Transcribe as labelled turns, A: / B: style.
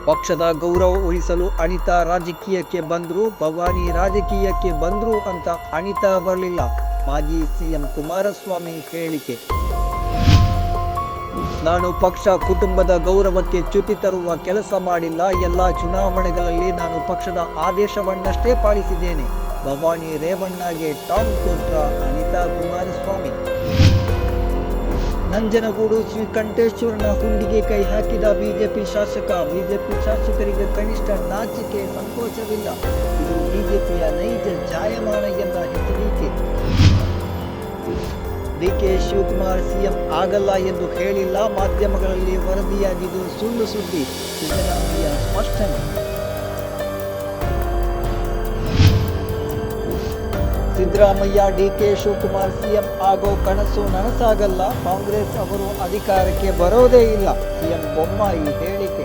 A: ಪಕ್ಷದ ಗೌರವ ಉಳಿಸಲು ಅನಿತಾ ರಾಜಕೀಯಕ್ಕೆ ಬಂದ್ರು, ಭವಾನಿ ರಾಜಕೀಯಕ್ಕೆ ಬಂದ್ರು ಅಂತ ಅನಿತಾ ಬರಲಿಲ್ಲ. ಮಾಜಿ ಸಿಎಂ ಕುಮಾರಸ್ವಾಮಿ ಹೇಳಿಕೆ. ನಾನು ಪಕ್ಷ ಕುಟುಂಬದ ಗೌರವಕ್ಕೆ ಚ್ಯುತಿ ತರುವ ಕೆಲಸ ಮಾಡಿಲ್ಲ. ಎಲ್ಲ ಚುನಾವಣೆಗಳಲ್ಲಿ ನಾನು ಪಕ್ಷದ ಆದೇಶವನ್ನಷ್ಟೇ ಪಾಲಿಸಿದ್ದೇನೆ. ಭವಾನಿ ರೇವಣ್ಣಗೆ ಟಾಂಗ್ ಕೊಟ್ಟ ಅನಿತಾ ಕುಮಾರಸ್ವಾಮಿ. ನಂಜನಗೂಡು ಶ್ರೀಕಂಠೇಶ್ವರನ ಹುಂಡಿಗೆ ಕೈ ಹಾಕಿದ ಬಿಜೆಪಿ ಶಾಸಕ. ಬಿಜೆಪಿ ಶಾಸಕರಿಗೆ ಕನಿಷ್ಠ ನಾಚಿಕೆ ಸಂಕೋಚವಿಲ್ಲ. ಇದು ಬಿಜೆಪಿಯ ನೈಜ ಜಾಯಮಾನ ಎಂದ ಎಚ್ಚರಿಕೆ. ಡಿಕೆ ಶಿವಕುಮಾರ್ ಸಿಎಂ ಆಗಲ್ಲ ಎಂದು ಹೇಳಿಲ್ಲ. ಮಾಧ್ಯಮಗಳಲ್ಲಿ ವರದಿಯಾಗಿದ್ದು ಸುಳ್ಳು ಸುದ್ದಿ. ಸಿದ್ದರಾಮಯ್ಯ ಸ್ಪಷ್ಟನೆ. ಸಿದ್ದರಾಮಯ್ಯ ಡಿಕೆ ಶಿವಕುಮಾರ್ ಸಿಎಂ ಆಗೋ ಕನಸು ನನಸಾಗಲ್ಲ. ಕಾಂಗ್ರೆಸ್ ಅವರು ಅಧಿಕಾರಕ್ಕೆ ಬರೋದೇ ಇಲ್ಲ. ಸಿಎಂ ಬೊಮ್ಮಾಯಿ ಹೇಳಿಕೆ.